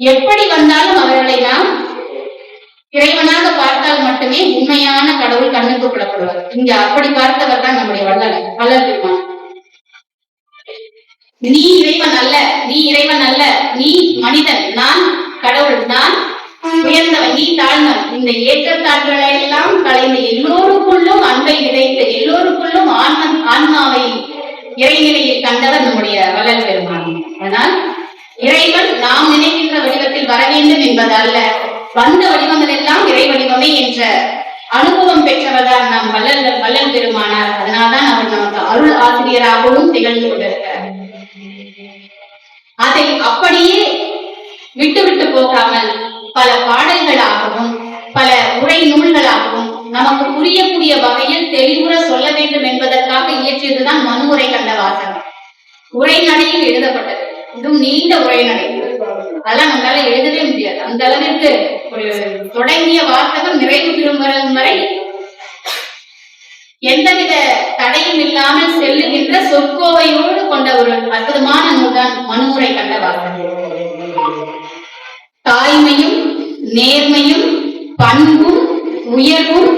எப்படி வந்தாலும் அவர்களை நாம் இறைவனாக பார்த்தால் மட்டுமே உண்மையான கடவுள் கண்ணுக்கு புலப்படுவார். இங்க அப்படி பார்த்தவர் தான் நம்முடைய வள்ளல் பெருமான். நீ இறைவன் அல்ல, நீ இறைவன் அல்ல, நீ மனிதன், நான் கடவுள், நான் உயர்ந்தவன், நீ தாழ்ந்தவன். இந்த ஏற்றத்தாழ்களை எல்லாம் கலைந்து எல்லோருக்குள்ளும் அன்பை விதைத்து எல்லோருக்குள்ளும் ஆன்மாவை இறைநிலையில் கண்டவர் நம்முடைய வள்ளல் பெருமான். ஆனால் இறைவன் நாம் நினைக்கின்ற வடிவத்தில் வர வேண்டும் என்பதல்ல, வந்த வடிவங்கள் எல்லாம் இறை வடிவமே என்ற அனுபவம் பெற்றவர்தான் நம் வள்ளல் பெருமானார். அதனால்தான் அவர் நமக்கு அருள் ஆசிரியராகவும் திகழ்ந்து கொண்டிருக்கிறார். அதை அப்படியே விட்டு விட்டு போகாமல் பல பாடல்களாகவும் பல உரை நூல்களாகவும் நமக்கு புரியக்கூடிய வகையில் தெளிவுற சொல்ல வேண்டும் என்பதற்காக இயற்றியதுதான் மனுவுரை கண்ட வாசகம். உரைநடையில் எழுதப்பட்டது. இதுவும் நீண்ட உரைநடை. அதெல்லாம் நம்மளால எழுதவே முடியாது. அந்த அளவிற்கு ஒரு தொடங்கிய வாசகம் நிறைவு பெறும் வரை எந்தவித தடையும் இல்லாமல் செல்லுகின்ற சொற்கோவையோடு கொண்ட ஒரு அற்புதமான நூல்தான் மனுவுரை கண்ட வாசகம். தாய்மையும் நேர்மையும் பண்பும் உயர்வும்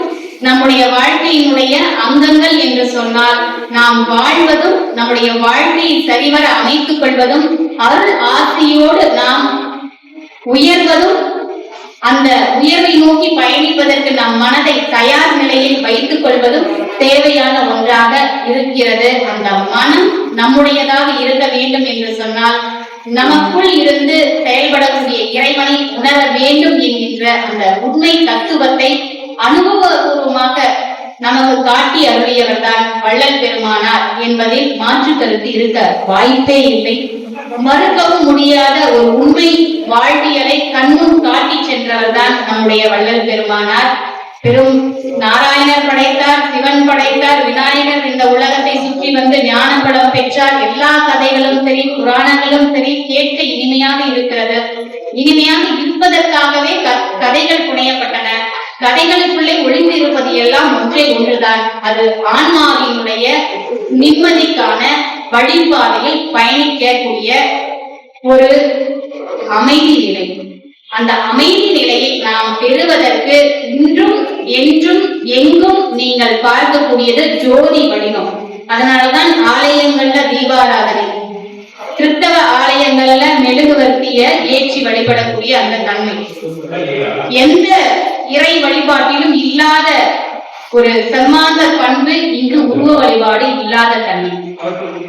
நம்முடைய வாழ்க்கையினுடைய அங்கங்கள் என்று சொன்னால், நாம் வாழ்வதும் நம்முடைய வாழ்க்கையை சரிவர அமைத்துக் கொள்வதும் அருள் ஆசையோடு நாம் உயர்வதும் அந்த உயர்வை நோக்கி பயணிப்பதற்கு நம் மனதை தயார் நிலையில் வைத்துக் கொள்வதும் தேவையான ஒன்றாக இருக்கிறது. அந்த மனம் நம்முடையதாக இருக்க வேண்டும் என்று சொன்னால், நமக்குள் இருந்து செயல்படக்கூடிய இறைவனை உணர வேண்டும் என்கின்ற அந்த உண்மை தத்துவத்தை அனுபவபூர்வமாக நமக்கு காட்டி அருளியவர் தான் வள்ளல் பெருமானார் என்பதில் மாற்று கருத்து இருக்க வாய்ப்பே இல்லை. மறுக்கவும் முடியாத ஒரு உண்மை வாழ்வியலை கண்முன் காட்டி சென்றவர் தான் நம்முடைய வள்ளல் பெருமானார். பெரும் நாராயணர் படைத்தார், சிவன் படைத்தார், விநாயகர் இந்த உலகத்தை சுற்றி வந்து ஞானப்படம் பெற்றார். எல்லா கதைகளும் சரி, புராணங்களும் சரி, கேட்க இனிமையாக இருக்கிறது. இனிமையாக இருப்பதற்காகவே கதைகள் புனையப்பட்டன. கதைகளுக்குள்ளே ஒளிந்து இருப்பது எல்லாம் ஒன்றே ஒன்றுதான். அது ஆன்மாவினுடைய நிம்மதிக்கான வழிபாதையில் பயணிக்கக்கூடிய ஒரு அமைதி நிலை. அந்த அமைதி நிலையை நாம் பெறுவதற்கு இன்றும் என்றும் எங்கும் நீங்கள் பார்க்கக்கூடியது ஜோதி வடிவம். அதனாலதான் ஆலயங்கள்ல தீபாராதனை, கிறிஸ்தவ ஆலயங்கள்ல மெழுகுவர்த்திய ஏற்றி வழிபடக்கூடிய அந்த தன்மை எந்த இறை வழிபாட்டிலும் இல்லாத ஒரு சன்மார்க்க பண்பு இங்கு உருவ வழிபாடு இல்லாத தன்மை.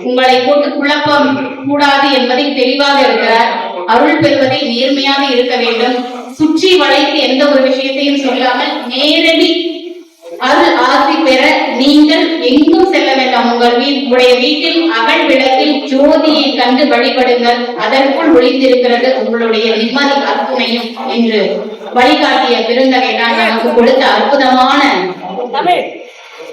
உங்களை போட்டு குழப்பம் கூடாது என்பதை தெளிவாக இருக்கிறார். அருள் பெறுவதை நேர்மையாக இருக்க வேண்டும். சுற்றி வளைத்து எந்த ஒரு விஷயத்தையும் சொல்லாமல் நேரடி அருள் ஆசி பெற நீங்கள் எங்கும் செல்ல வேண்டாம். உங்களுடைய வீட்டில் அகல் விளக்கில் ஜோதியை கண்டு வழிபடுங்கள். அதற்குள் ஒளிந்திருக்கிறது உங்களுடைய நிம்மதி அற்புணையும் என்று வழிகாட்டிய பெருந்தகை தான் நமக்கு கொடுத்த அற்புதமான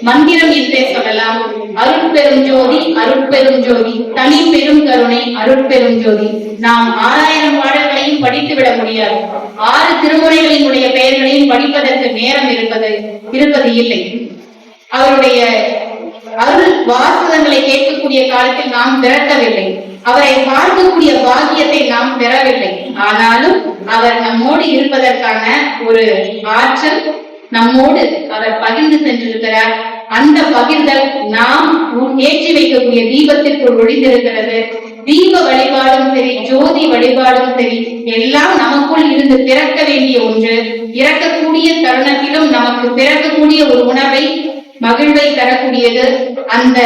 மந்திரம் என்றே சொல்லலாம். அருட்பெரும் ஜோதி, அருட்பெரும் ஜோதி, தனி பெரும் கருணை, அருட்பெரும் ஜோதி. நாம் 6000 பாடல்களையும் படித்து விட முடியாது. 6 திருமுறைகளினுடைய பெயர்களையும் படிப்பதற்கு நேரம் இருப்பது இல்லை. அவருடைய அருள் வாசகங்களை கேட்கக்கூடிய காலத்தில் நாம் திரட்டவில்லை. அவரை பார்க்கக்கூடிய பாக்கியத்தை நாம் பெறவில்லை. ஆனாலும் அவர் நம்மோடு இருப்பதற்கான ஒரு ஆற்றல் நம்மோடு அவர் பகிர்ந்து சென்றிருக்கிறார். அந்த பகிர்தல் நாம் ஏற்றி வைக்கக்கூடிய தீபத்திற்குள் ஒளிந்திருக்கிறது. தீப வழிபாடும் சரி, ஜோதி வழிபாடும் சரி, எல்லாம் நமக்குள் இருந்து பிறக்க வேண்டிய ஒன்று. இறக்கக்கூடிய தருணத்திலும் நமக்கு பிறக்கக்கூடிய ஒரு உணவை, மகிழ்வை தரக்கூடியது அந்த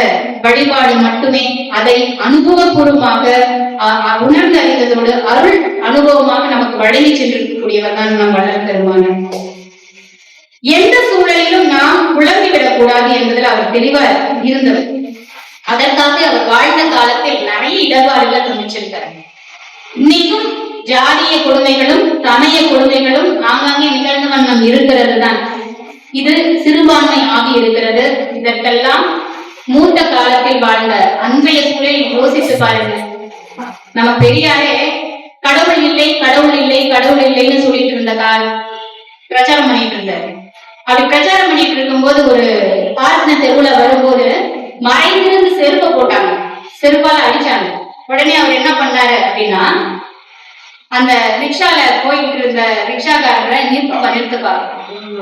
வழிபாடு மட்டுமே. அதை அனுபவபூர்வமாக உணர்ந்து அறிந்ததோடு அருள் அனுபவமாக நமக்கு வழங்கி சென்றிருக்கக்கூடியவர் தான் நம் வள்ளல் பெருமானார். எந்த சூழலிலும் நாம் குழம்பிவிடக் கூடாது என்பதில் அவர் தெளிவாக இருந்தவர். அதற்காக அவர் வாழ்ந்த காலத்தில் நிறைய இடர்பாடுகள் சமைச்சிருக்கிறார். இன்னைக்கும் ஜாதிய கொடுமைகளும் சமய கொடுமைகளும் ஆங்காங்கே நிகழ்ந்த வண்ணம் இருக்கிறது தான். இது சிறுபான்மை ஆகி இருக்கிறது. இதற்கெல்லாம் மூத்த காலத்தில் வாழ்ந்த அன்றைய சூழலில் யோசித்து பாருங்க. நம்ம பெரியாரே கடவுள் இல்லை, கடவுள் இல்லை, கடவுள் இல்லைன்னு சொல்லிட்டு இருந்த காலம் பிரச்சாரம் பண்ணிட்டு இருந்தாரு. அப்படி பிரச்சாரம் பண்ணிட்டு இருக்கும்போது ஒரு பார்த்தின தெருவுல வரும்போது மறைந்திருந்து செருப்பை போட்டாங்க, செருப்பால அடிச்சாங்க. உடனே அவர் என்ன பண்ணாரு அப்படின்னா, அந்த ரிக்ஷால போயிட்டு இருந்த ரிக்ஷாக்காரரை நிறுத்துப்பா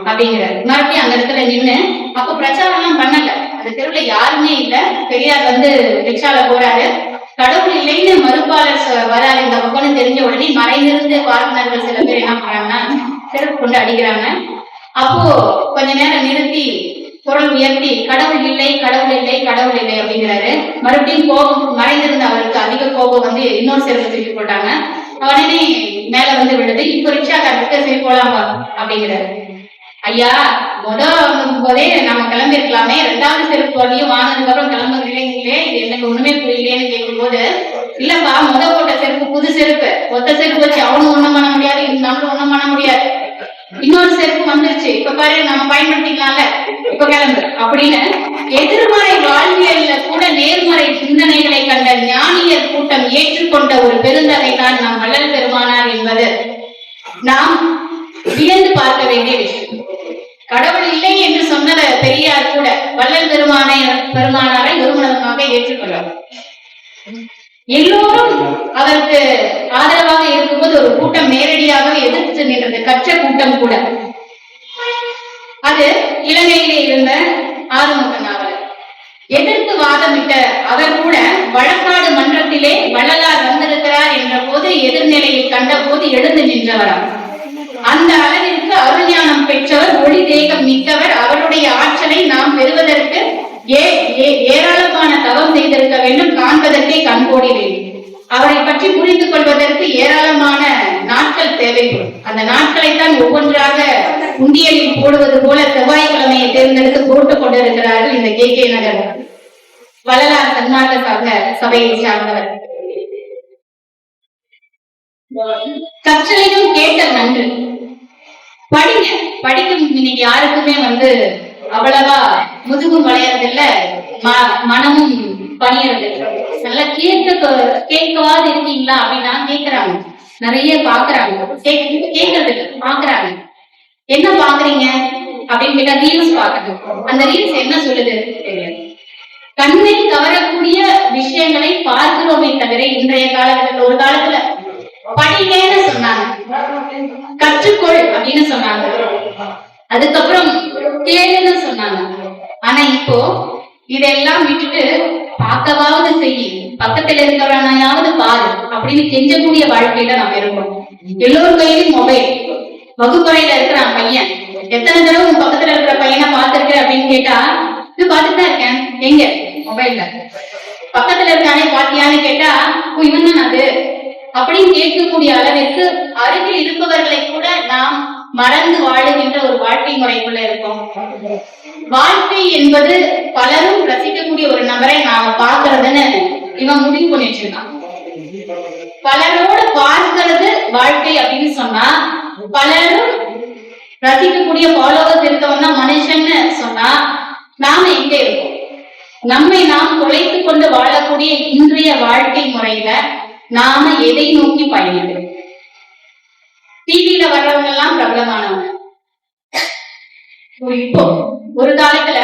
அப்படிங்கிறாரு. மறுபடியும் அந்த இடத்துல நின்று அப்ப பிரச்சாரம் எல்லாம் பண்ணல, அந்த தெருவுல யாருமே இல்ல. பெரியார் வந்து ரிக்ஷால போறாரு, கடவுள் இல்லைன்னு மறுப்பாளர் வராது இந்த பக்கம்னு தெரிஞ்ச உடனே மறைந்திருந்து பார்ட்னர்கள் சில பேர் என்ன பண்றாங்கன்னா செருப்பு கொண்டு அடிக்கிறாங்க. அப்போ கொஞ்ச நேரம் நிறுத்தி குரல் உயர்த்தி கடவுள் இல்லை கடவுள் இல்லை கடவுள் இல்லை அப்படிங்கிறாரு. மறுபடியும் கோபம் மறைந்திருந்த அவருக்கு அதிக கோபம் வந்து இன்னொரு செருப்பு தூக்கி போட்டாங்க. உடனே மேல வந்து விழுது. இப்ப ரிக்ஷாக்காரருக்கு சரி போலாமா அப்படிங்கிறாரு. ஐயா போதே நம்ம கிளம்பி இருக்கலாமே, 2வது செருப்பு வரையும் வாங்கினதுக்கு அப்புறம் கிளம்புறீங்களே, இது எனக்கு ஒண்ணுமே புரியலையேன்னு கேட்கும் போது, இல்லப்பா போட்ட செருப்பு புது செருப்பு, ஒத்த செருப்பு வச்சு அவனும் ஒண்ணும் பண்ண முடியாது, நம்மளும் ஒண்ணும் பண்ண முடியாது, இன்னொரு செருப்பு வந்துருச்சு, இப்ப பாரு நம்ம பயன்படுத்திக்கலாம்ல, இப்ப கிளம்பு அப்படின்னு எதிர்மறை வாழ்வியல்ல கூட நேர்மறை சிந்தனைகளை கண்ட ஞானியர் கூட்டம் ஏற்றுக்கொண்ட ஒரு பெருந்தகை தான் நம் வள்ளல் பெருமானார் என்பது நாம் வியந்து பார்க்க வேண்டிய விஷயம். கடவுள் இல்லை என்று சொன்ன பெரியார் கூட வள்ளல் பெருமானாரை குருமனமாக ஏற்றுக்கொள்வார். எல்லோரும் அதற்கு ஆதரவாக இருக்கும்போது ஒரு கூட்டம் நேரடியாக எதிர்த்து நின்றது, கற்ற கூட்டம் கூட. அது இலங்கையிலே இருந்த ஆறுமுகன் அவர் எதிர்த்து வாதமிட்ட அவர் கூட வழக்காடு மன்றத்திலே வள்ளலார் வந்திருக்கிறார் என்ற போது எதிர்நிலையை கண்ட போது எழுந்து நின்றவராம். அந்த அளவிற்கு அருஞானம் பெற்றவர், ஒளி தேகம் மிக்கவர். அவருடைய ஆற்றலை நாம் பெறுவதற்கு ஏராளமான தவம் செய்திருக்க வேண்டும், காண்பதற்கே கண்கோடி வேண்டும். அவரை பற்றி புரிந்து கொள்வதற்கு ஏராளமான நாட்கள் தேவைப்படும். அந்த நாட்களைத்தான் ஒவ்வொன்றாக உண்டியலில் போடுவது போல செவ்வாய்க்கிழமையை தேர்ந்தெடுத்து போட்டுக் கொண்டிருக்கிறார்கள் இந்த கே நகர் வள்ளலார் சன்மார்க்க சபையை சார்ந்தவர். கற்றலையும் கேட்டல் நன்று, படிங்க. படிக்கும் இன்னைக்கு யாருக்குமே வந்து அவ்வளவா முதுகும் வளையறதில்ல, மனமும் பணியறது. நல்லா கேட்கவாது இருக்கீங்களா அப்படின்னா கேட்கிறாங்க, நிறைய பாக்குறாங்க, கேட்கறது பாக்குறாங்க. என்ன பாக்குறீங்க அப்படின்னு கேட்டா ரீல்ஸ் பாக்குறது. அந்த ரீல்ஸ் என்ன சொல்லுது தெரியாது. கண்ணை கவரக்கூடிய விஷயங்களை பார்க்கிறோமே தவிர இன்றைய காலகட்டத்தில், ஒரு காலத்துல படிங்கன்னு சொன்னாங்க, கற்றுக்கொள் அப்படின்னு சொன்னாங்க, அதுக்கப்புறம் கேளுன்னு சொன்னாங்க. ஆனா இப்போ இதெல்லாம் விட்டுட்டு பார்க்கவாவது செய்யி, பக்கத்துல இருக்கிறவனையாவது பாரு அப்படின்னு கெஞ்சக்கூடிய வாழ்க்கையில நம்ம இருக்கோம். எல்லோரும் கையிலும் மொபைல். வகுப்பறையில இருக்கிறான் பையன், எத்தனை தடவை உன் பக்கத்துல இருக்கிற பையனை பார்த்திருக்க அப்படின்னு கேட்டா, இது பார்த்துதான் இருக்கேன், எங்க மொபைல்ல. பக்கத்துல இருக்கானே பாத்தியான்னு கேட்டா, இவன் தான் அது அப்படின்னு கேட்கக்கூடிய அளவிற்கு அருகில் இருப்பவர்களை கூட நாம் மறந்து வாழுகின்ற ஒரு வாழ்க்கை முறைக்குள்ள இருக்கும். வாழ்க்கை என்பது பலரும் ரசிக்கக்கூடிய ஒரு நபரை நாம பார்க்கறதுன்னு இவன் முடிவு பண்ணி வச்சிருக்கான். பலரோட பார்க்கிறது வாழ்க்கை அப்படின்னு சொன்னா, பலரும் ரசிக்கக்கூடிய ஃபாலோவர்ஸ் இருக்கவன் தான் மனுஷன்னு சொன்னா, நாம எங்க இருக்கோம்? நம்மை நாம் தொலைத்துக் கொண்டு வாழக்கூடிய இன்றைய வாழ்க்கை முறையில நாம எதை நோக்கி பயணிக்கிறோம்? டிவியில வர்றவங்க எல்லாம் பிரபலமானவங்க. இப்போ ஒரு காலத்துல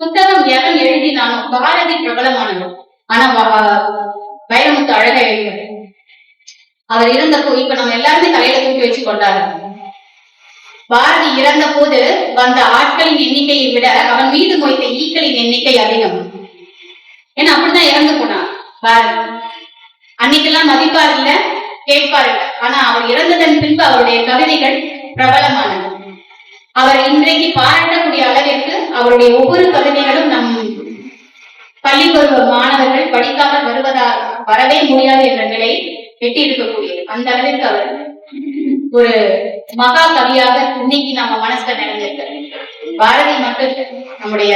புத்தகம் எவன் எழுதினாலும் பாரதி பிரபலமானவர். ஆனா வைரமுத்து அழகா எழுதினார். அவர் இறந்தப்போ இப்ப நம்ம எல்லாருமே தலையில தூக்கி வச்சு கொண்டாரு. பாரதி இறந்த போது வந்த ஆட்களின் எண்ணிக்கையை விட அவன் மீது மொய்த்த ஈக்களின் எண்ணிக்கை அதிகம். ஏன்னா அப்படிதான் இறந்து போனார் பாரதி. அன்னைக்கெல்லாம் மதிப்பார் இல்ல, கேட்பார் இல்ல. ஆனா அவர் இறந்ததன் பின்பு அவருடைய கவிதைகள் பிரபலமானது. அவர் இன்றைக்கு பாராட்டக்கூடிய அளவிற்கு அவருடைய ஒவ்வொரு கவிதைகளும் நம் பள்ளி பருவ மாணவர்கள் படிக்காமல் வரவே முடியாது என்ற நிலை எட்டி இருக்கக்கூடியது. அந்த அளவிற்கு அவர் ஒரு மகா கவியாக இன்னைக்கு நம்ம மனசுல நடந்திருக்க. பாரதி மட்டும் நம்முடைய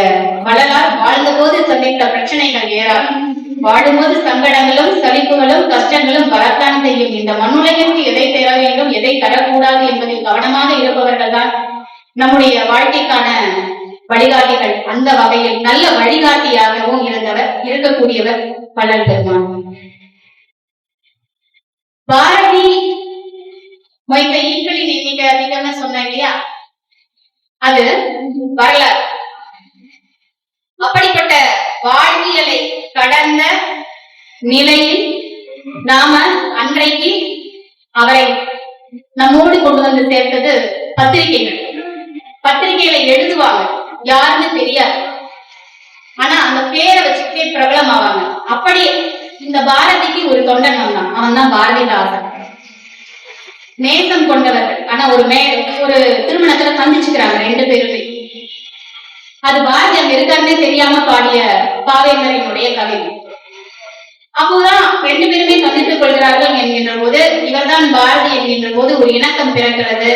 வள்ளலார் வாழ்ந்த போது சந்தித்த பிரச்சனைகள் ஏராளம். வாழும்போது சங்கடங்களும் சலிப்புகளும் கஷ்டங்களும் வரத்தான் செய்யும். இந்த மண்ணுலகிற்கு எதை தர வேண்டும், எதை தரக்கூடாது என்பதில் கவனமாக இருப்பவர்கள் தான் நம்முடைய வாழ்க்கைக்கான வழிகாட்டிகள். அந்த வகையில் நல்ல வழிகாட்டியாகவும் இருக்கக்கூடியவர் வள்ளல் பெருமான். பாரதி மொய்த்த ஈக்களின் எண்ணிக்கை அதிகம்னு சொன்ன இல்லையா, அது வரலாறு. அப்படிப்பட்ட வாழ்வியலை கடந்த நிலையில் நாம அன்றைக்கு அவரை நம்மோடு கொண்டு வந்து சேர்த்தது பத்திரிகைகள். பத்திரிகையில எழுதுவாங்க, யாருன்னு தெரியாது, ஆனா அந்த பேரை வச்சுக்கிட்டே பிரபலம் ஆவாங்க. அப்படி இந்த பாரதிக்கு ஒரு தொண்டன் வந்தான், அவன் தான் பாரதிதாசன். நேசம் கொண்டவர்கள். ஆனா ஒரு திருமணத்துல சந்திச்சுக்கிறாங்க ரெண்டு பேருமே. அது பாரதி அங்க இருக்காருன்னே தெரியாம பாடிய பாவேந்தரினுடைய கவிதை. அப்போதான் ரெண்டு பேருமே சந்தித்துக் கொள்கிறார்கள் என்கின்ற போது, இவர்தான் பாரதி என்கின்ற போது ஒரு இணக்கம் பிறக்கிறது.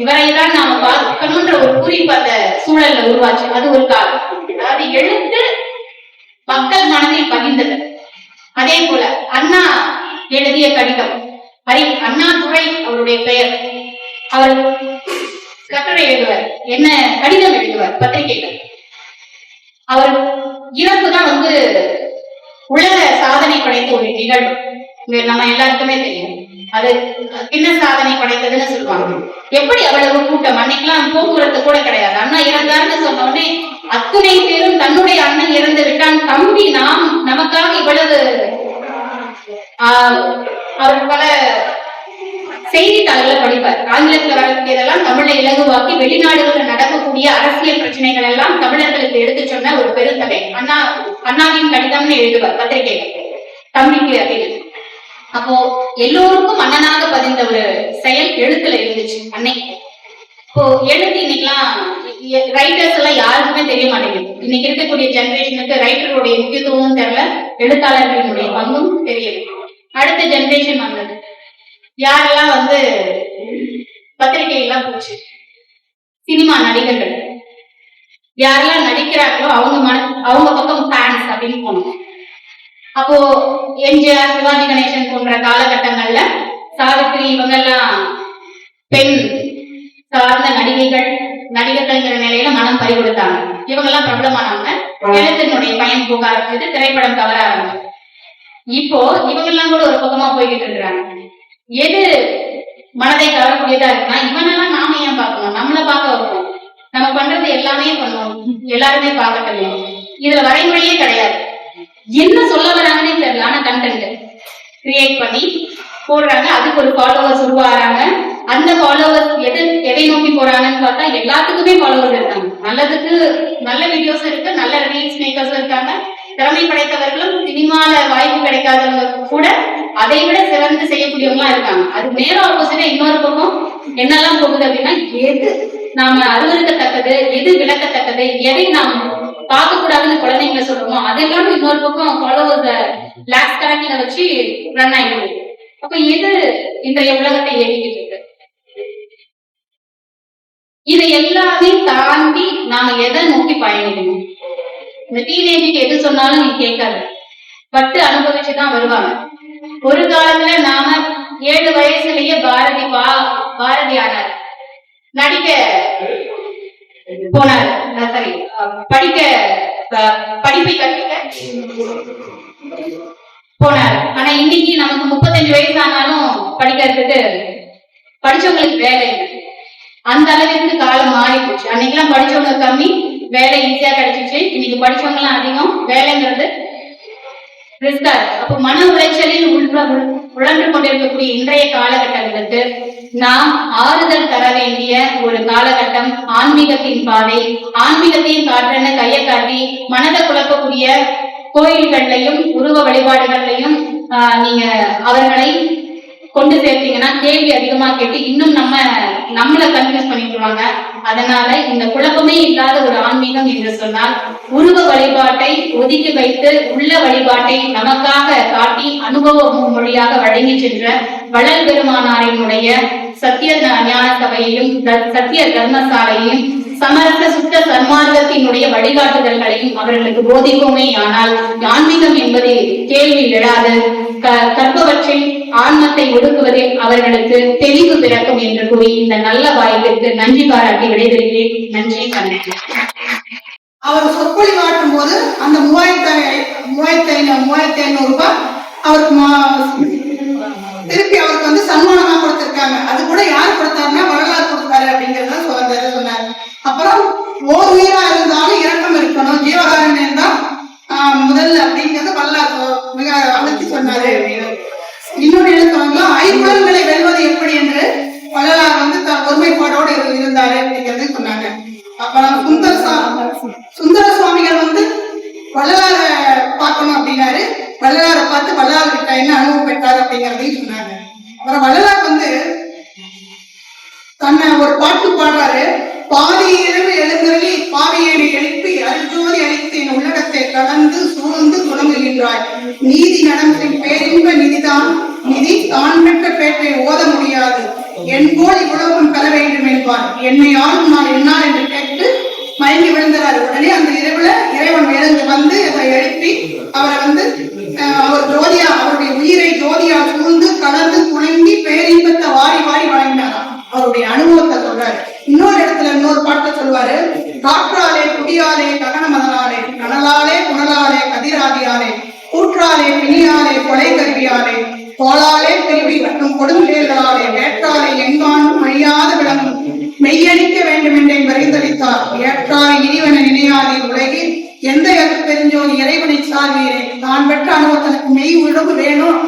இவரை தான் நாம பார்க்கணும்ன்ற ஒரு குறிப்பு அந்த சூழல்ல உருவாச்சு. அது ஒரு காலம். அதாவது எழுத்து மக்கள் மனதில் பதிந்தது. அதே போல அண்ணா எழுதிய கடிதம், அண்ணாதுரை அவருடைய பெயர். அவர் கட்டுரை எழுதுவார், என்ன கடிதம் எழுதுவார் பத்திரிகைகள். அவர் இறப்புதான் உலக சாதனை படைத்த ஒரு நிகழ்வு. நம்ம எல்லாருக்குமே தெரியும். அது என்ன சாதனை படைத்ததுன்னு சொல்லுவாங்க. எப்படி அவ்வளவு கூட்டம், அன்னைக்கெல்லாம் போக்குவரத்து கூட கிடையாது. அண்ணா இறந்தாருன்னு சொன்ன உடனே அத்துணை பேரும் தன்னுடைய அண்ணன் இறந்து விட்டான், தம்பி நாம் நமக்காக இவ்வளவு அவர் பல செய்தித்தாள்களை படிப்பார். ஆங்கிலத்தில் வரக்கூடியதெல்லாம் தமிழை இலகுவாக்கி வெளிநாடுகளில் நடக்கக்கூடிய அரசியல் பிரச்சனைகள் எல்லாம் தமிழர்களுக்கு எடுத்து சொன்ன ஒரு பெருந்தகை. அண்ணாவின் கடிதம்னு எழுதுவார் பத்திரிகைகள் தம்பிக்கு அப்படின்னு. அப்போ எல்லோருக்கும் அண்ணனாக பதிந்த ஒரு செயல் எழுத்துல இருந்துச்சு அன்னைக்கு. இப்போ எழுத்து இன்னைக்கெல்லாம் ரைட்டர்ஸ் எல்லாம் யாருக்குமே தெரிய மாட்டேங்குது. இன்னைக்கு இருக்கக்கூடிய ஜெனரேஷனுக்கு ரைட்டருடைய முக்கியத்துவமும் தெரியல, எழுத்தாளர்களினுடைய பங்கும் தெரியல. அடுத்த ஜெனரேஷன் வந்தது. யாரெல்லாம் பத்திரிகை எல்லாம் போச்சு, சினிமா நடிகர்கள் யாரெல்லாம் நடிக்கிறாங்களோ அவங்க பக்கம் ஃபேன்ஸ் அப்படின்னு போனோம். அப்போ எம்ஜிஆர், சிவாஜி கணேசன் போன்ற காலகட்டங்கள்ல சாவித்திரி இவங்கெல்லாம் பெண் சார்ந்த நடிகர்கள்ங்கிற நிலையில மனம் பறி கொடுத்தாங்க. இவங்கெல்லாம் பிரபலமானவங்க. எழுத்தினுடைய பயன் போக ஆரம்பிச்சது, திரைப்படம் தவற ஆரம்பிச்சது. இப்போ இவங்கெல்லாம் கூட ஒரு பக்கமா போய்கிட்டு இருக்கிறாங்க. எது மனதை கவரக்கூடியதா இருக்குன்னா, இவனெல்லாம் நாம ஏன் பார்க்கணும், நம்மளை பார்க்க வைப்போம், நம்ம பண்றது எல்லாமே பண்ணுவோம், எல்லாருமே பார்க்கட்டும். இதுல வரைமுறையே கிடையாது, என்ன சொல்ல வராங்கன்னே தெரியல. ஆனா கண்டென்ட் கிரியேட் பண்ணி போடுறாங்க, அதுக்கு ஒரு ஃபாலோவர்ஸ் உருவாகிறாங்க. அந்த ஃபாலோவர்ஸ் எதை நோக்கி போறாங்கன்னு பார்த்தா எல்லாத்துக்குமே ஃபாலோவர்ஸ் இருக்காங்க. நல்லதுக்கு நல்ல வீடியோஸ் இருக்கு, நல்ல ரீல்ஸ் மேக்கர்ஸ் இருக்காங்க, திறமை படைத்தவர்களும் சினிமால வாய்ப்பு கிடைக்காதவங்க கூட அதை விட சிறந்து செய்யக்கூடியவங்களா இருக்காங்க. அது நேர ஆப்போசிட்டா இன்னொரு பக்கம் என்னெல்லாம் போகுது அப்படின்னா, எது நாம அருவருக்கத்தக்கது, எது விளக்கத்தக்கது, எதை நாம் பார்க்க கூடாதுன்னு குழந்தைங்களை சொல்றோமோ அதெல்லாம் இன்னொரு பக்கம் ஃபாலோவர்ஸ் லாக்ஸ் கணக்கில் வச்சு ரன் ஆகிடுது. அப்ப எது இன்றைய உலகத்தை இயக்கிட்டு இருக்கு? இதை எல்லாமே தாண்டி நாம எதை நோக்கி பயணிக்கணும்? இந்த டீனேஜுக்கு எது சொன்னாலும் நீ கேட்காது, பட்டு அனுபவிச்சுதான் வருவாங்க. ஒரு காலத்துல நாம 7 வயசுலயே பாரதி ஆனார், நடிக்க போனார், சரி படிப்பை கற்பிக்க போனார். ஆனா இன்னைக்கு நமக்கு 35 வயசு ஆனாலும் படிக்கிறதுக்கு படிச்சவங்களுக்கு வேலை இல்லை. அந்த அளவிற்கு காலம் மாறி போச்சு. அன்னைக்கெல்லாம் படிச்சவங்க கம்மி, வேலை ஈஸியா கிடைச்சிச்சு. இன்னைக்கு படிச்சவங்க எல்லாம் அதிகம், வேலைங்கிறது ரிஸ்கா இருக்கு. அப்போ மன உளைச்சலில் உழன்று கொண்டிருக்கக்கூடிய இன்றைய காலகட்டங்களுக்கு நாம் ஆறுதல் தர வேண்டிய ஒரு காலகட்டம். ஆன்மீகத்தின் பாதை, ஆன்மீகத்தையும் காற்றென கையை காட்டி மனதை குழப்பக்கூடிய கோயில்கள்லையும் உருவ வழிபாடுகள்லையும் நீங்க அவர்களை கொண்டு சேர்த்தீங்கன்னா கேள்வி அதிகமா கேட்டு இன்னும் நம்மளை கன்ஃபியூஸ் பண்ணிடுவாங்க. அதனால இந்த குழப்பமே இல்லாத ஒரு ஆன்மீகம் என்று சொன்னால் உருவ வழிபாட்டை ஒதுக்கி வைத்து உள்ள வழிபாட்டை நமக்காக காட்டி அனுபவ மொழியாக வழங்கி சென்ற வள்ளல் பெருமானாரினுடைய சத்திய ஞான சபையையும் சத்திய தர்மசாலையையும் சமரச சுத்த சன்மார்க்கத்தினுடைய வழிகாட்டுதல்களையும் அவர்களுக்கு போதிப்போமே. ஆனால் ஆன்மீகம் என்பதை கேள்வி எழாது, கற்பவற்றில் ஆன்மத்தை ஒடுக்குவதில் அவர்களுக்கு தெளிவு பிறக்கும் என்று கூறி இந்த நல்ல வாய்ப்பிற்கு நன்றி பாராட்டி விடைபெறுகிறேன். நன்றி, வணக்கம். அவர் சொற்பொழி காட்டும் போது அந்த 3500 ரூபாய் அவருக்கு திருப்பி அவருக்கு சன்மானமா கொடுத்திருக்காங்க. அது கூட யார் கொடுத்தாருன்னா வரலாறு கொடுத்தாரு அப்படிங்கறத சொன்னார். அப்புறம் ஓர் உயிரா இருந்தாலும் இரக்கம் இருக்கணும், ஜீவகாரண்யம் தான் முதல்ல அப்படிங்கறது வரலாறு மிக அழுத்தி சொன்னாரு. இன்னொரு எழுத்தாங்க, ஐம்புலன்களை வெல்வது சுந்தர சுவாமிகள் வந்து வள்ளலார பார்க்கணும் அப்படின்னாரு. வள்ளலாரை பார்த்து வள்ளலார் கிட்ட என்ன அனுபவம் பெற்றாரு அப்படிங்கிறதையும் சொன்னாங்க. அப்புறம் வள்ளலார் வந்து தன்னை ஒரு பாட்டு பாடுறாரு. பாதி இரவு எழுந்தருளி பாவியேடு எழுப்பி அருஜோதி அளித்து என் உள்ளடத்தை கலந்து சூழ்ந்து துணங்குகின்றாய். நீதி நடக்கும் பேரின்ப நிதிதான் நிதி தான் பெற்ற பேற்றை ஓத முடியாது. என் போல் இவ்வுலகம் பெற வேண்டும் என்பார். என்னை யாரும் நான் என்னால் என்று கேட்டு மயங்கி விழுந்தார். உடனே அந்த இரவுல இறைவன் எழுந்து வந்து அதை எழுப்பி அவரை வந்து அவர் ஜோதியா அவருடைய உயிரை ஜோதியா சூழ்ந்து கலந்து துணங்கி பேரின்பத்தை வாரி வாரி வழங்கினாராம். அவருடைய அனுபவத்தை சொல்றாரு. இன்னொரு இடத்துல இன்னொரு பாட்டை சொல்வாரு. காற்றாலே குடியாலே ககன மதனாலே கனலாலே புனலாலே கதிராதியாலே கூற்றாலே பிணியாலே கொலை கருவியாலே கோளாலே கல்வி மற்றும் கொடுங்கேர்களாலே வேற்றாலே எங்காண்டும் அழியாத விளங்கும் மெய்யடிக்க வேண்டும் என்றே பரிந்தளித்தார். ஏற்றாலே இனிவன நினையாதே உலகில் எந்த இடத்து தெரிஞ்சோன் இறைவனை சார்வீரே. தான் பெற்ற அனுபவத்திற்கு மெய் உழவு வேணும்,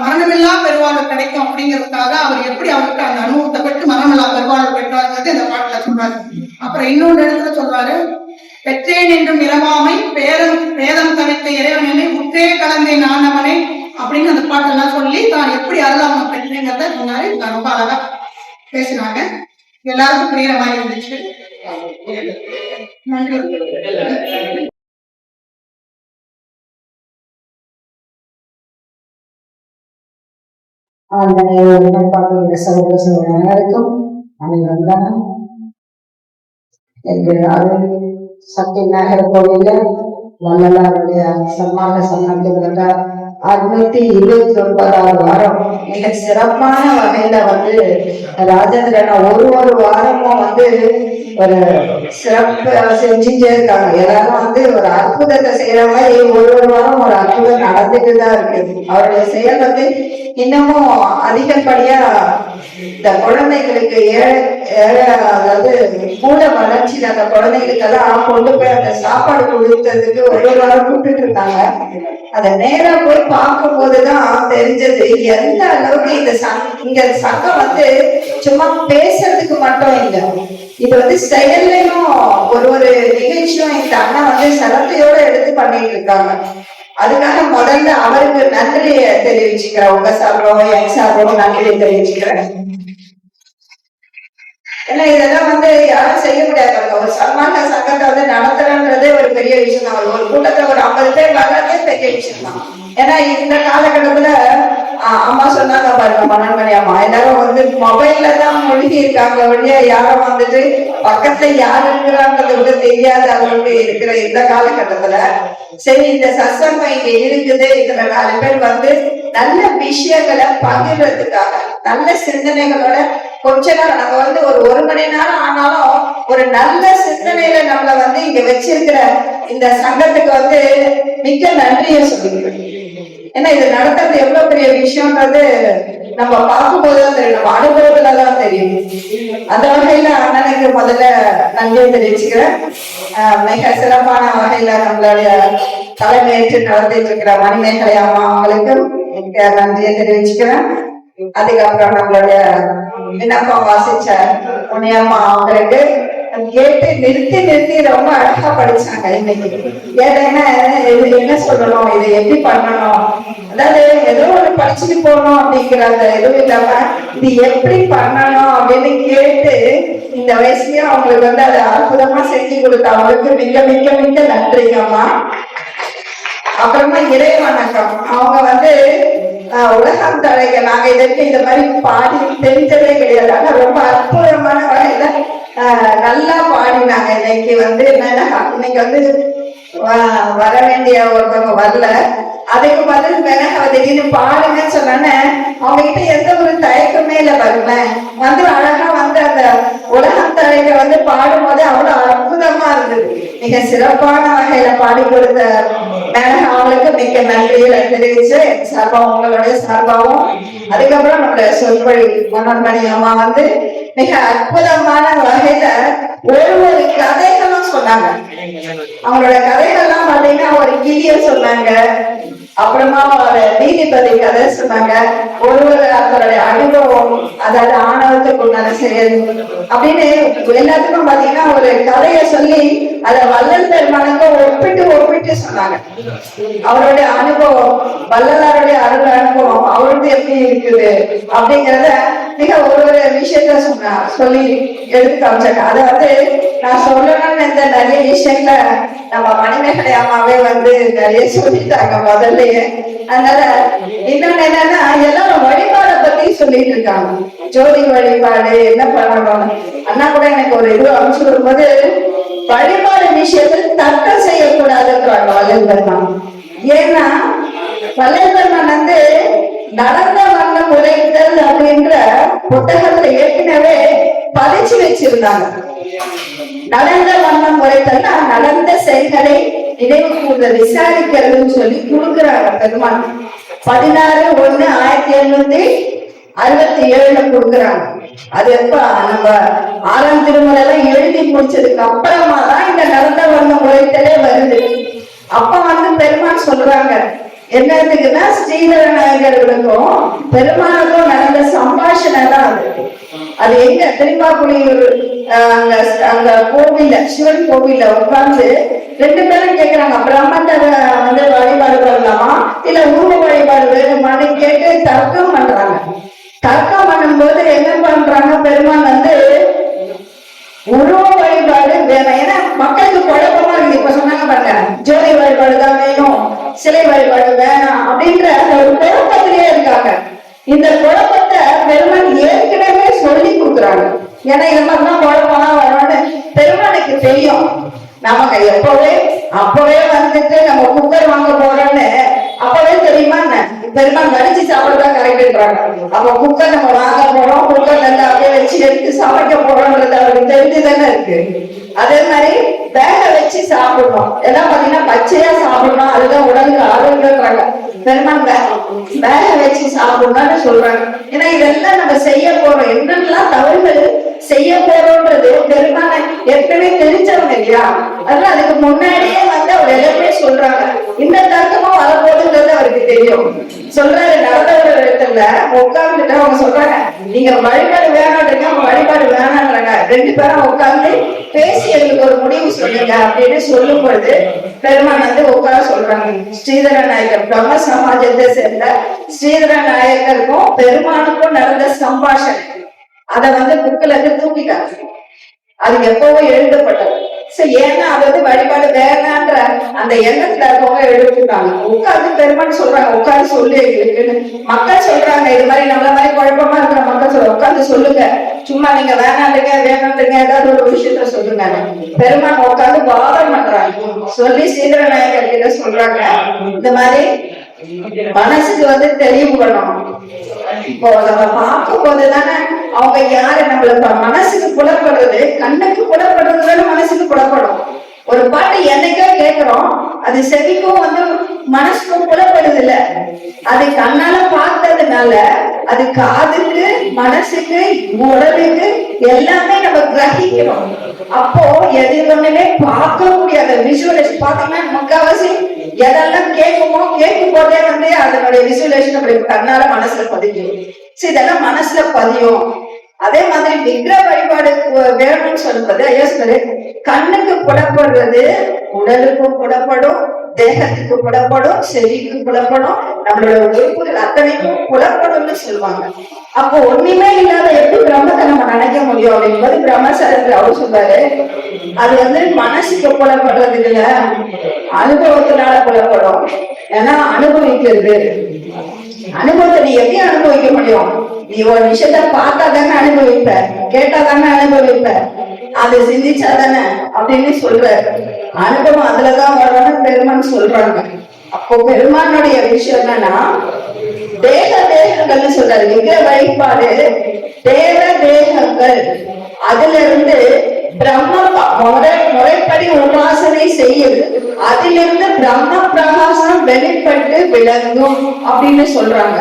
மரணமில்லா பெருவாழ்வு கிடைக்கும் அப்படிங்கிறதுக்காக அவர் எப்படி அவருக்கு அந்த அனுபவத்தை பெற்று மரணமில்லா பெருவாழ்வு பெற்றாருங்கிறது இந்த பாட்டுல சொல்றாரு. அப்புறம் இன்னொரு இடத்துல சொல்றாரு. பெற்றேன் என்றும் இளமாமை பேதம் தவித்த இறைவனை உற்றே கலந்தேன் ஆனவனை அப்படின்னு அந்த பாட்டெல்லாம் சொல்லி தான் எப்படி அருளாம பெற்றேங்கிறத சொன்னாரு. ரொம்ப அழகா பேசினாங்க. எல்லாருக்கும் புரியுற மாதிரி இருந்துச்சு. நன்றி. சக்தி நகர் கோவில வள்ளலாருடைய சன்மான சன்னதிகள 629வது வாரம் மிக சிறப்பான வகையில வந்து ராஜேந்திரன் ஒரு வாரமும் வந்து ஒரு சிறப்பு செஞ்சுட்டே இருக்காங்க. எல்லாரும் வந்து ஒரு அற்புதத்தை செய்யற மாதிரி ஒரு வாரம் ஒரு அற்புதம் நடந்துட்டு தான் இருக்குது. அவருடைய செயல் வந்து இன்னமும் அதிகப்படியா இந்த குழந்தைகளுக்கு அதாவது கூட வளர்ச்சியில அந்த குழந்தைகளுக்கெல்லாம் கொண்டு போய் அந்த சாப்பாடு கொடுத்ததுக்கு ஒரு வாரம் கூப்பிட்டு இருந்தாங்க. அத நேரா போய் பார்க்கும் போதுதான் தெரிஞ்சது எந்த அளவுக்கு இங்க சங்கம் வந்து சும்மா பேசுறதுக்கு மட்டும் இல்லை, இது வந்து செயல்லையும் ஒரு நிகழ்ச்சியும் இந்த அண்ணா வந்து சிரத்தையோட எடுத்து பண்ணிட்டு இருக்காங்க. அதுக்காக முதல்ல அவருக்கு நன்றியை தெரிவிச்சுக்கிறேன். உங்க சார்போ என் சார்போ நன்றியை தெரிவிச்சுக்கிறேன். ஏன்னா இதெல்லாம் வந்து யாரும் செய்ய முடியாது. ஒரு சன்மான சங்கத்தை வந்து நடத்துறன்றதே ஒரு பெரிய விஷயம் தான். ஒரு கூட்டத்துல ஒரு 50 பேர் வர்றதே பெரிய விஷயம் தான். ஏன்னா இந்த காலகட்டத்துல அம்மா சொன்னாங்க பாருங்க, மணன்மணி அம்மா எல்லாரும் வந்து மொபைல்ல தான் மூழ்கி இருக்காங்க. வழியா யாரும் வந்துட்டு பக்கத்துல யாரு இருக்கிறாங்கிறது கூட தெரியாத அளவுக்கு இருக்கிற இந்த காலகட்டத்துல சரி இந்த சத்சங்கம் இங்க இருக்குது, இதுல 4 பேர் வந்து நல்ல விஷயங்களை பகிர்றதுக்காக நல்ல சிந்தனைகளோட கொஞ்ச நேரம் நம்ம வந்து ஒரு மணி நேரம் ஆனாலும் ஒரு நல்ல சிந்தனையில நம்மள வந்து இங்க வச்சிருக்கிற இந்த சங்கத்துக்கு வந்து மிக்க நன்றியை சொல்லிக்கிறோம். ஏன்னா இது நடத்துறது எவ்வளவு பெரிய விஷயம்ன்றது நம்ம பார்க்கும்போதுதான் தெரியும், நம்ம அனுபவத்துலதான் தெரியும். அந்த வகையில அண்ணனுக்கு முதல்ல நன்றியை தெரிவிச்சுக்கிறேன். மிக சிறப்பான வகையில நம்மளுடைய தலைமையேற்று நடத்திட்டு இருக்கிற மணிமேகலை அம்மா அவங்களுக்கு மிக நன்றியை தெரிவிச்சுக்கிறேன். அதுக்கப்புறம் நம்மளுடைய விண்ணப்பம் வாசிச்ச புண்ணியம்மா அவங்களுக்கு கேட்டு நிறுத்தி ரொம்ப அழகா படிச்சாங்க. இன்னைக்கு ஏன்னா என்ன சொல்லணும், இதை எப்படி பண்ணணும், அதாவது ஏதோ ஒரு படிச்சுட்டு போகணும் அப்படிங்கிற அந்த எதுவும் இல்லாம இது எப்படி பண்ணணும் அப்படின்னு கேட்டு இந்த வயசுலயும் அவங்களுக்கு வந்து அதை அற்புதமா செஞ்சு கொடுத்த அவங்களுக்கு மிக மிக மிக நன்றிங்கம்மா. அப்புறமா இறை வணக்கம். அவங்க வந்து உலகம் தடைக நாங்க இதற்கு இந்த மாதிரி பாடி தெரிஞ்சதே கிடையாது. ஆனா ரொம்ப அற்புதமான வகையில நல்லா பாடினாங்க. இன்னைக்கு வந்து இன்னைக்கு வந்து வர வேண்டிய ஒருத்தவங்க வரல, அதுக்கு பதில் மேனகா திடீர்னு பாடுங்கன்னு சொன்னோன்னே அவங்க கிட்ட எந்த ஒரு தயக்கமே இல்லை. பாருங்களேன், வந்து அழகா வந்து அந்த உலகம் தடைக வந்து பாடும் போது அவ்வளவு அற்புதமா இருந்தது. மிக சிறப்பான வகையில பாடி கொடுத்த மேனகா அவங்களுக்கு மிக்க நன்றிகளை தெரிவிச்சு என் சார்பாவும் உங்களுடைய சார்பாவும், அதுக்கப்புறம் நம்மளுடைய சொல்வழி மணன்மணி அம்மா வந்து மிக அற்புதமான வகையில ஒரு கதைகளும் சொன்னாங்க. அவங்களோட கதைகள்லாம் பாத்தீங்கன்னா ஒரு கிளிய சொன்னாங்க, அப்புறமா ஒரு நீதிபதி கதை சொன்னாங்க. ஒருவர் அவருடைய அனுபவம், அதாவது ஆணவத்துக்கு உண்டான செயல் அப்படின்னு எல்லாத்துக்கும் பாத்தீங்கன்னா ஒரு கதைய சொல்லி அதை வள்ளல் பெருமானுக்கு ஒப்பிட்டு சொன்னாங்க. அவருடைய அனுபவம், வள்ளலாருடைய அனுபவம் அவருக்கு எப்படி இருக்குது அப்படிங்கிறத மிக ஒரு விஷயத்த சொல்லி எடுத்து காமிச்சாங்க. அதை வந்து நான் சொல்லணும்னு இந்த நிறைய விஷயங்களை நம்ம மணிமேகலை அம்மாவே வந்து நிறைய சொல்லிட்டாங்க முதல்லயே. அதனால இன்னொன்னு என்னன்னா, எல்லாரும் வழிபாடை பத்தி சொல்லிட்டு இருக்காங்க. ஜோதி வழிபாடு என்ன பண்ணணும். அண்ணா கூட எனக்கு ஒரு இது அமைச்சு வரும்போது, வழிபாடு விஷயத்தில் தர்க்கம் செய்யக்கூடாதுன்றாங்க வள்ளல் பெருமான். ஏன்னா வள்ளல் பெருமான் வந்து நடந்த வண்ணம் உரைத்தல் அப்படின்ற புத்தகத்தை ஏற்கனவே பதிச்சு வச்சிருந்தாங்க. நடந்த வண்ணம் உரைத்தல்னா நடந்த செயல்களை நினைவு கூர்ந்த விசாரிக்கிறதுன்னு சொல்லி கொடுக்குறாங்க பெருமான். 16/1/1767 கொடுக்குறாங்க. அது எப்ப நம்ம 6ஆம் திருமுறை எல்லாம் எழுதி முடிச்சதுக்கு அப்புறமா தான் இந்த நடந்த வண்ணம் உரைத்தலே வருது. அப்ப வந்து பெருமான் சொல்றாங்க என்னதுக்குன்னா, ஸ்ரீதர நாயகர்களுக்கும் பெருமானுக்கும் நடந்த சம்பாஷணை தான் அது. அது எங்க திருப்பாப்புலியூர் அங்க கோவில்ல, சிவன் கோவில்ல உட்கார்ந்து 2 பேரும் கேக்குறாங்க, பிரம்மத்தை வந்து வழிபாடு பண்ணலாமா இல்ல உருவ வழிபாடு வேணுமான்னு கேட்டு தர்க்கம் பண்றாங்க. தர்க்கம் பண்ணும்போது என்ன பண்றாங்க, பெருமான் வந்து உருவ வழிபாடு வேணும். ஏன்னா மக்களுக்கு குழப்பமா இருக்கு. இப்ப சொன்னாங்க பாருங்க, ஜோதி வழிபாடு தான் வேணும், சிலை வழிபாடு வேணாம் அப்படின்ற ஒரு குழப்பத்திலேயே இருக்காங்க. இந்த குழப்பத்தை பெருமான் ஏற்கனவே சொல்லி கொடுக்குறாங்க. ஏன்னா இந்த மாதிரிதான் குழப்பம்லாம் வரும்னு பெருமானுக்கு தெரியும். நமக்கு அப்பவே வந்துட்டு நம்ம குக்கர் வாங்க போறோம்னு அப்பவே தெரியுமா என்ன, பெருமான் வடிச்சு சாப்பிடதான் கரெக்டுன்றாங்க. அப்ப குக்கர் நம்ம வாங்க போறோம், குக்கர்ல இருந்து அப்படியே வச்சு எடுத்து சமைக்க போறோம்ன்றது அவருக்கு தெரிஞ்சுதானே இருக்கு. அதே மாதிரி வேக வச்சு சாப்பிடணும், எல்லாம் பாத்தீங்கன்னா பச்சையா சாப்பிடணும், அதுதான் உடலுக்கு ஆரோக்கியம்ன்றாங்க. பெருமான் வேக வச்சு சாப்பிடணும்னு சொல்றாங்க. ஏன்னா இதெல்லாம் நம்ம செய்ய போறோம், என்னென்னலாம் தவறுகள் செய்ய போறோம்ன்றது பெருமான ஏற்கனவே தெரிஞ்சவங்க இல்லையா. அதனால அதுக்கு முன்னாடியே வந்து அவர் எல்லாமே சொல்றாங்க. இந்த தர்க்கமும் வரப்போகுதுன்றது அவருக்கு தெரியும். சொல்றாரு, நடந்த ஒரு இடத்துல உட்கார்ந்துட்டு அவங்க சொல்றாங்க, நீங்க வழிபாடு வேணான்றீங்க, அவங்க வழிபாடு வேணான்றாங்க. 2 பேரும் உட்கார்ந்து பேசி எங்களுக்கு ஒரு முடிவு சொல்லுங்க அப்படின்னு சொல்லும் பொழுது பெருமான் வந்து உட்கார சொல்றாங்க. ஸ்ரீதர நாயக்கர் பிரம்ம சமாஜத்தை சேர்ந்த ஸ்ரீதர நாயக்கருக்கும் பெருமானுக்கும் நடந்த சம்பாஷணை அதை வந்து புக்கில இருந்து தூக்கிட்டாங்க. அது எப்பவோ எழுதப்பட்டது. ஏன்னா அது வந்து வழிபாடு வேணான்ற அந்த எண்ணத்துல இருக்கவங்க எழுதிட்டாங்க. உட்காந்து பெருமான் சொல்றாங்க, உட்காந்து சொல்லு எங்களுக்கு. மக்கள் சொல்றாங்க, இது மாதிரி நம்மள மாதிரி குழப்பமா இருக்கிற மக்கள் சொல்ல உட்காந்து சொல்லுங்க, சும்மா நீங்க வேணான்றீங்க வேணான்றீங்க ஏதாவது ஒரு விஷயத்த சொல்லுங்க. பெருமான் உட்காந்து வாதம் பண்றாங்க. சொல்லி ஸ்ரீதர நாயகர் கிட்ட சொல்றாங்க, இந்த மாதிரி மனசுக்கு வந்து தெளிவு பண்ணணும். இப்போ நம்ம பார்க்கும் போதுதானே அவங்க யாரு நம்மளுக்கு மனசுக்கு புலப்படுறது, கண்ணுக்கு புலப்படுறதுன்னு மனசுக்கு புலப்படும். ஒரு பாட்டு என்னைக்கோ கேட்கிறோம், அது செவிக்கும் வந்து மனசுக்கும் புலப்படுது இல்ல. அது கண்ணால பார்த்ததுனால அது காதுக்கு மனசுக்கு உடலுக்கு எல்லாமே நம்ம கிரகிக்கிறோம். அப்போ எது ஒண்ணுமே பார்க்க முடியாத விசுவலேஷன் பாத்தீங்கன்னா முக்காவாசி எதெல்லாம் கேட்குமோ கேட்கும் போதே வந்து அதனுடைய விசுவலேஷன் அப்படி கண்ணால மனசுல பதியும். இதெல்லாம் மனசுல பதியும். அதே மாதிரி விக்கிர வழிபாடு வேணும்னு சொல்றது ஐயா சொல்லு, கண்ணுக்கு புலப்படுறது உடலுக்கும் புலப்படும், தேகத்துக்கு புலப்படும், செவிக்கு புலப்படும், நம்மளோட உறுப்புகள் அத்தனைக்கும் புலப்படும்னு சொல்லுவாங்க. அப்போ ஒண்ணுமே இல்லாத எப்படி பிரம்மத்தை நம்ம நினைக்க முடியும் அப்படிங்கும்போது பிரம்மசாரத்துல அவர் சொல்றாரு, அது வந்து மனசுக்கு புலப்படுறது இல்ல, அனுபவத்தினால புலப்படும். ஏன்னா அனுபவிக்கிறது, அனுபவத்தை நீ எப்படி அனுபவிக்க முடியும்? நீ ஒரு விஷயத்த பார்த்தா தானே அனுபவிப்ப, கேட்டா தானே அனுபவிப்ப, அதை சிந்திச்சா தானே அப்படின்னு சொல்ற. அனுபவம் அதுலதான் வரணும்னு பெருமான் சொல்றாங்க. அப்போ பெருமானுடைய விஷயம் என்னன்னா தேகங்கள்னு சொல்றாரு. விக்கிர வழிபாடு தேகங்கள், அதுல இருந்து பிரம்ம முறைப்படி உபாசனை செய்யுது, அதிலிருந்து பிரம்ம பிரகாசம் வெளிப்பட்டு விளங்கும் அப்படின்னு சொல்றாங்க.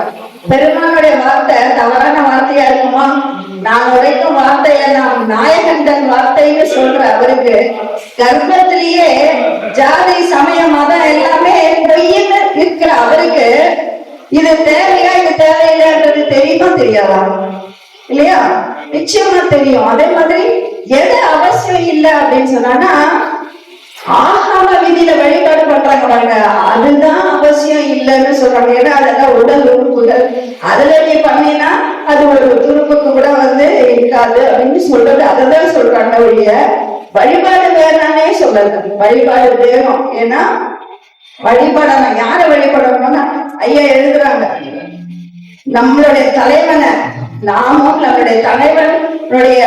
பெருமானுடைய வார்த்தை தவறான வார்த்தையா இருக்குமா? நான் உரைக்கும் வார்த்தைய நாம் நாயகன் தன் வார்த்தைன்னு சொல்ற அவருக்கு கர்ப்பத்திலேயே ஜாதி சமய மதம் எல்லாமே பொய்ன்னு இருக்கிற அவருக்கு இது தேவையா இது தேவையில்லைன்றது தெரியுமா தெரியாதா? இல்லையா? நிச்சயமா தெரியும். அதே மாதிரி எது அவசியம் இல்லை அப்படின்னு சொன்னா ஆகாம விதியில வழிபாடு பண்றாங்க பாருங்க, அதுதான் அவசியம் இல்லைன்னு சொல்றாங்க. ஏன்னா அதெல்லாம் உடல் உறுப்புகள், அதுல நீ பண்ணினா அது ஒரு துருப்புக்கு கூட இருக்காது அப்படின்னு சொல்றது, அததான் சொல்றாங்க ஒழிய வழிபாடு வேணானே சொல்லல. வழிபாடு வேணும். ஏன்னா வழிபாடான யாரை வழிபடணும்னா ஐயா எழுதுறாங்க, நம்மளுடைய தலைவனை நாமும் நம்மளுடைய தலைவனுடைய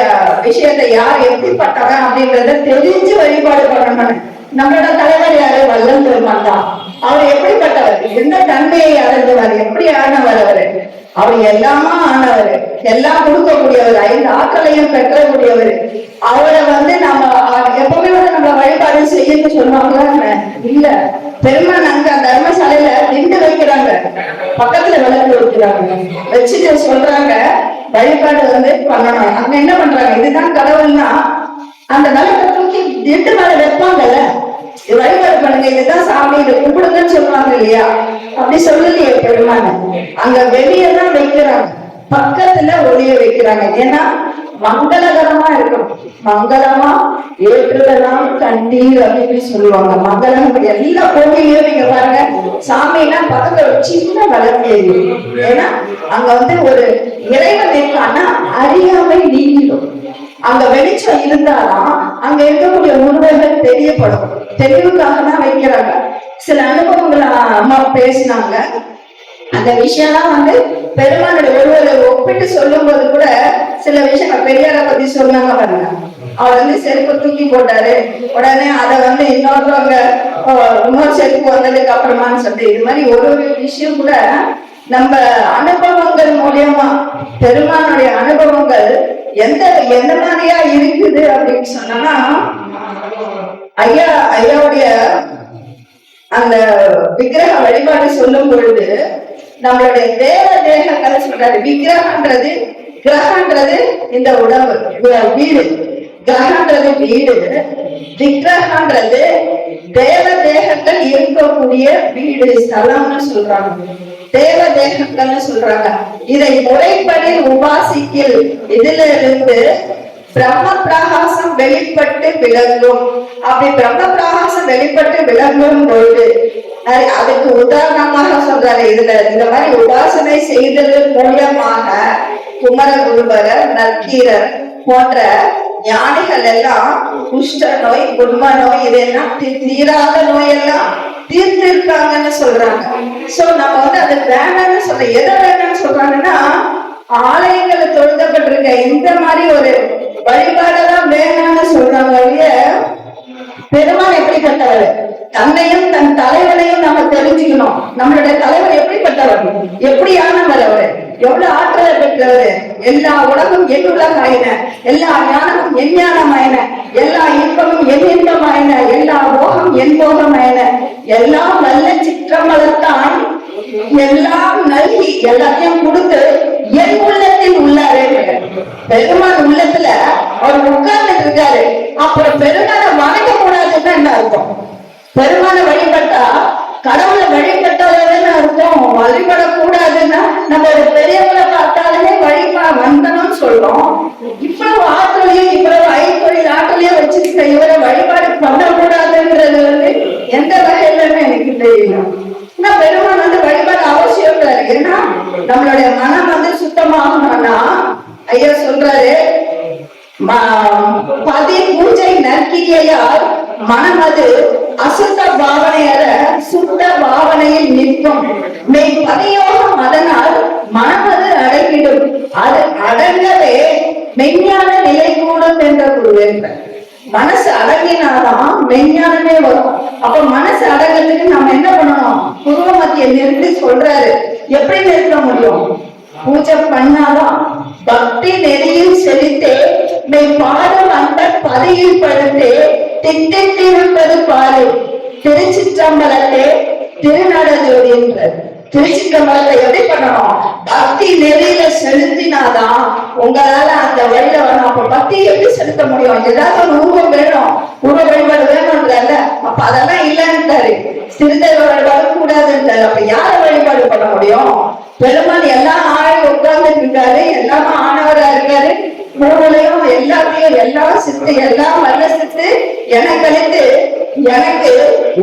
விஷயத்தை யார் எப்படிப்பட்டவன் அப்படின்றத தெரிஞ்சு வழிபாடு பண்ணணும். நம்மளோட தலைவர் யாரு? வல்லல் பெருமான் தான். அவர் எப்படிப்பட்டவர்? எந்த தன்மையை அடைந்தவர்? எப்படி ஆனவர்? அவர் எல்லாமா ஆனவர், எல்லாம் கொடுக்கக்கூடியவர், 5 ஆற்றலையும் பெற்றக்கூடியவர். அவரை நம்ம எப்பவுமே நம்ம வழிபாடு செய்யணும்னு சொல்லுவாங்க இல்ல. பெருமான் அங்க தர்மசாலையில திண்டு வைக்கிறாங்க, பக்கத்துல விளக்கு வைக்கிறாங்க, வச்சுட்டு சொல்றாங்க வழிபாடு பண்ணணும். அங்க என்ன பண்றாங்க? இதுதான் கடவுள்னா அந்த விளக்கை தூக்கி திண்டு மேல வைப்பாங்கல்ல, வழிபாடு பண்ணுங்க, இதுதான் சாமி, இதை கும்பிடுங்கன்னு சொல்லுவாங்க இல்லையா? அப்படி சொல்லலையே பெருமான். அங்க வெளியதான் வைக்கிறாங்க, பக்கத்துல ஒளிய வைக்கிறாங்க. ஏன்னா மங்களகரமா இருக்கணும். மங்களமா ஏற்றுதலாம் கண்டீர் அப்படின்னு சொல்லுவாங்க. மங்களம் எல்லா கோவிலையும் நீங்க பாருங்க, சாமினா பக்கத்துல ஒரு சின்ன விளக்கு எரியும். ஏன்னா அங்க ஒரு இறைவன் இருக்கான்னா அறியாமை நீங்கிடும். அங்க வெளிச்சம் இருந்தாதான் அங்க இருக்கக்கூடிய உணர்வுகள் தெரியப்படும். தெளிவுக்காக தான் வைக்கிறாங்க. சில அனுபவங்களை அம்மா பேசினாங்க. அந்த விஷயம்லாம் பெருமானுடைய ஒருவரை ஒப்பிட்டு சொல்லும் போது கூட சில விஷயங்கள் பெரியார பத்தி சொன்னாங்க பாருங்க. அவர் செருப்பு தூக்கி போட்டாரு, உடனே அதை இன்னொருத்தவங்க இன்னொரு செருப்பு வந்ததுக்கு அப்புறமான்னு சொல்லிட்டு இது மாதிரி ஒரு விஷயம் கூட நம்ம அனுபவங்கள் மூலியமா பெருமானுடைய அனுபவங்கள் எந்த மாதிரியா இருக்குது அப்படின்னு சொன்னா ஐயாவுடைய அந்த விக்கிரக வழிபாடு சொல்லும் பொழுது நம்மளுடைய தேவ தேகங்களை சொல்றாரு. விக்கிரகன்றது கிரகன்றது இந்த உடம்பு வீடு, கிரகன்றது வீடு, விக்கிரகன்றது தேவ தேகங்கள் இருக்கக்கூடிய வீடு ஸ்தலம்னு சொல்றாங்க. தேவ தேகங்கள்னு சொல்றாங்க. இதை முறைப்படி உபாசிக்கில் இதுல இருந்து பிரம்ம பிரகாசம் வெளிப்பட்டு விளங்கும். அப்படி பிரம்ம பிரகாசம் வெளிப்பட்டு விளங்கும் பொழுது அதுக்கு உதாரணமாக சொல்றாரு. இதுல இந்த மாதிரி உபாசனை செய்தது மூலியமாக குமரகுருபரர், நற்கீரர் போன்ற ஞானிகள் எல்லாம் குஷ்ட நோய், குண்ம நோய், இதெல்லாம் தீராத நோயெல்லாம் தீர்த்திருக்காங்கன்னு சொல்றாங்க. சோ நம்ம அது வேணாம்னு சொல்ல, எதை வேணாம்னு சொல்றாங்கன்னா ஆலயங்களை தொழுதப்பட்டிருக்க இந்த மாதிரி ஒரு வழிபாடெல்லாம் வேணாம்னு சொல்றாங்க. பெருமான் எப்படிப்பட்டவர்? தன்னையும் தன் தலைவனையும் நம்ம தெரிஞ்சுக்கணும். நம்மளுடைய தலைவர் எப்படிப்பட்டவர்? எப்படியானவர்? அவர் எவ்வளவு ஆற்றலை பெற்றவர்? எல்லா உலகம் என் உலகாயின, எல்லா ஞானமும் என் ஞானமாயின, எல்லா இன்பமும் என் இன்பமாயின, எல்லா போகம் என் போகமாயின, எல்லாம் நல்ல சிற்றம்பலத்தான் எல்லாம் நல்கி எல்லாத்தையும் கொடுத்து என் உள்ளத்தில் உள்ளாரு. பெருமான் உள்ளத்துல அவர் உட்கார்ந்து இருக்காரு. அப்புறம் பெருமானை வணங்க கூடாதுன்னு என்ன அர்த்தம்? பெருமானை வழிபட்டா கடவுளை வழிபட்டதுன்னு அர்த்தம். வழிபடக்கூடாதுன்னா நம்ம ஒரு பெரியவங்களை பார்த்தாலுமே வந்தணும்னு சொல்றோம். இவ்வளவு ஆற்றலையும் இவ்வளவு ஐந்தொழில் ஆற்றலையும் வச்சிருக்க இவரை வழிபாடு பண்ணக்கூடாதுன்றது எந்த வகையிலுமே எனக்கு தெரியல. பெருமான் வழிபாடு அவசியம். ஏன்னா நம்மளுடைய மனம் சுத்தமாகணும்னா ஐயா சொல்றாரு, பதி பூஜை நற்கிரியால் மனம் அசுத்த பாவனையர சுத்த பாவனையில் நிற்கும். மெய் பதியோகம் அதனால் மனம் அடங்கிடும். அது அடங்கவே மெய்ஞான நிலை கூடும் என்ற குருவேன். மனசு அடங்கினாதான் மெய்ஞானமே வரும். அப்ப மனசு அடங்கிறதுக்கு நம்ம என்ன பண்ணணும்? குருவ மத்திய நிறுத்தி சொல்றாரு. எப்படி நிறுத்த முடியும்? பூஜை பண்ணாதான் பக்தி நெறியில் செலுத்தே மெய் பாடும் அந்த பதியில் படுத்தே திட்டிருப்பது பாரு. திருச்சிற்றம்பலத்தே திருநடஜோதி என்றார். திருச்சிற்றம்பலத்தை எப்படி பண்ணணும்? பக்தி நெறியில செலுத்தினாதான் உங்களால அந்த வழியில வரணும். அப்ப பக்தி எப்படி செலுத்த முடியும்? ஏதாவது ஒரு உருவம் வேணும், உருவ வழிபாடு வேணும்ன்றல. அப்ப அதெல்லாம் இல்லைன்னுட்டாரு. சிறுத்தை வழிபாடு கூடாதுன்றாரு. அப்ப யார வழிபாடு பண்ண முடியும்? பெருமாள் எல்லாம் ஆழ உட்கார்ந்துட்டு இருக்காரு, எல்லாமே ஆனவரா இருக்காரு. மூணுலையும் எல்லாத்தையும் எல்லாம் சித்து, எல்லாம் வல்ல சித்து எனக்கு அளித்து எனக்கு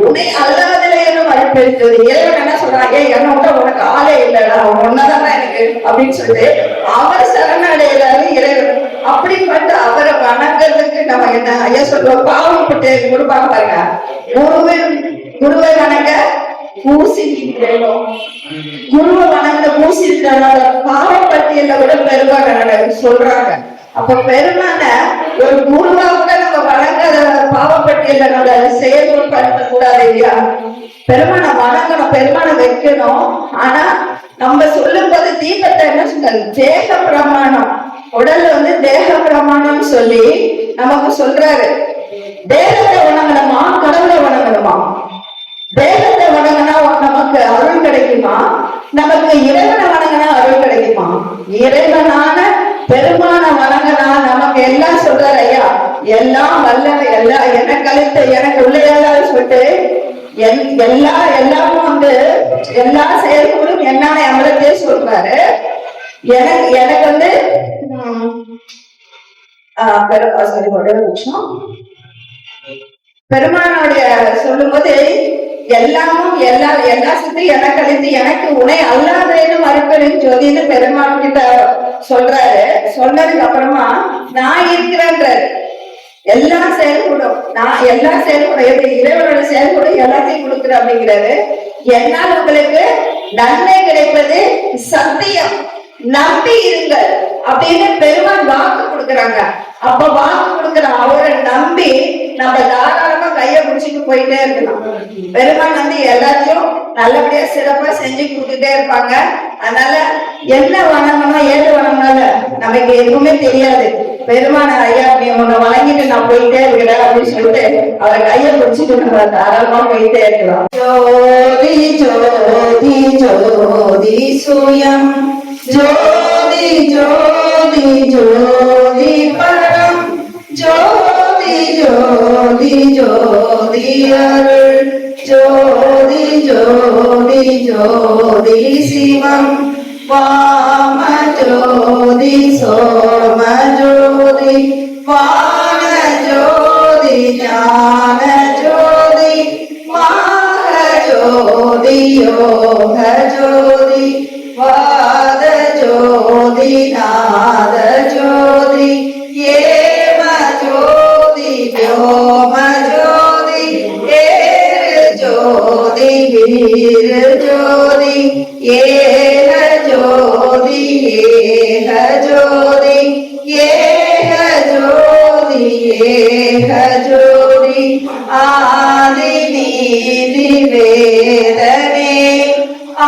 உன்னை அல்லாதலையும் அழைப்பெடுத்தது. இறைவன் என்ன சொல்றாங்க, என்னோட உனக்கு ஆளே இல்லடா, ஒன்னதான் எனக்கு அப்படின்னு சொல்லிட்டு அவர் சரணடைகிறாரு இறைவன். அப்படிப்பட்ட அவரை வணங்குறதுக்கு நம்ம என்ன ஐயா சொல்லுவோம், பாவப்பட்டு கொடுப்பாங்க பாருங்க. குருவை வணங்க ஊசி வேணும், குருவை வணங்க ஊசி பாவப்பட்டியல விட பெருமாள் சொல்றாங்க. அப்ப பெருமான ஒரு குருவா கூட நம்ம வணங்காத பாவப்பட்டியல நம்ம செயல்படுத்த கூடாது இல்லையா? பெருமான வணங்கணும், பெருமான வைக்கணும். ஆனா நம்ம சொல்லும் போது தீபத்தை என்ன சொல்றாரு, தேக பிரமாணம், உடல்ல தேக பிரமாணம் சொல்லி நமக்கு சொல்றாரு. தேகத்தை வணங்கணுமா, கடவுளை வணங்கணுமா? தேகத்தை வணங்கினா நமக்கு அருள் கிடைக்குமா, நமக்கு இறைவனை வணங்கினா அருள் கிடைக்குமா? இறைவனான பெருமான வணங்கினா நமக்கு எல்லாம் சொல்றாரு ஐயா, எல்லாம் வல்ல எல்லாம் எனக்கு அளித்த எனக்கு உள்ளையெல்லாம் சொல்லிட்டு எல்லாமும் எல்லா செயல்களும் என்னன்னு அமலத்தே சொல்றாரு. எனக்கு ஒரு நிமிஷம் பெருமானுடைய சொல்லும் போது எல்லாமும் எல்லா சித்து எனக்கு அளித்து எனக்கு உனை அல்லாதேன்னு மறுப்பெரும் ஜோதின்னு பெருமான் கிட்ட சொல்றாரு. சொன்னதுக்கு அப்புறமா நான் இருக்கிறேன்றாரு. எல்லா செயல்கூடும் எல்லா செயல்கூடும் இறைவனோட செயல்கூடும் எல்லாத்தையும் கொடுக்குறேன் அப்படிங்கிறாரு. என்னால் உங்களுக்கு நன்மை கிடைப்பது சத்தியம், நம்பி இருங்கள் அப்படின்னு பெருமான் வாக்கு கொடுக்குறாங்க. அப்ப வாக்கு கொடுக்குற அவரை நம்பி நம்ம தாராளமா கைய பிடிச்சிட்டு போயிட்டே இருக்கலாம். பெருமான் எல்லாத்தையும் நல்லபடியா சிறப்பா செஞ்சு கொடுத்துட்டே இருப்பாங்க. அதனால என்ன வணங்கணும் ஏது வணங்கணும் நமக்கு எதுவுமே தெரியாது. பெருமான ஐயா நீ உன்னை வணங்கிட்டு நான் போயிட்டே இருக்கிறேன் அப்படின்னு சொல்லிட்டு அவரை கைய பிடிச்சிட்டு நம்ம தாராளமா போயிட்டே இருக்கலாம். ஜோதி ஜோதி ஜோதி சூயம் ஜோதி ஜோதி ஜோதி பரம் ஜோதி ஜோதி ஜோதி அருள் ஜோதி ஜோதி ஜோதி சிவம் வாம ஜோதி சோம ஜோதி வான ஜோதி ஞான ஜோதி மாக ஜோதி யோக ஜோதி வாத ஜோதி நாத ஜோதி ஏம ஜோதி व्योम ஜோதி ஏரு ஜோதி வீர ஜோதி ஏக ஜோதி ஏக ஜோதி ஏக ஜோதி ஏக ஜோதி ஆதி நீதி வேதனே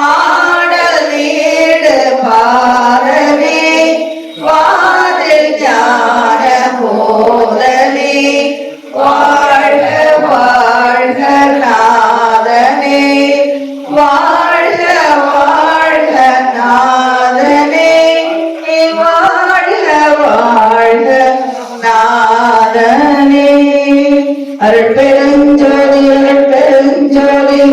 ஆடல் நீடு பாரனே வாதில் ஞான போதனே வாழ்க வாழ்க நாதனே வாழ்க வாழ்க நாதனே வாழ்க வாழ்க நாதனே அருட்பெருஞ்சோதி அருட்பெருஞ்சோதி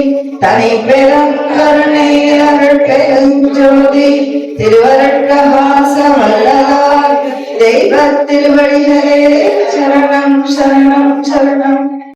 தனி பெருங்கருணை அருட்பெருஞ்சோதி திருவருட்கவாச வல்லார் தெய்வ திருவடிகளே சரணம் சரணம் சரணம்.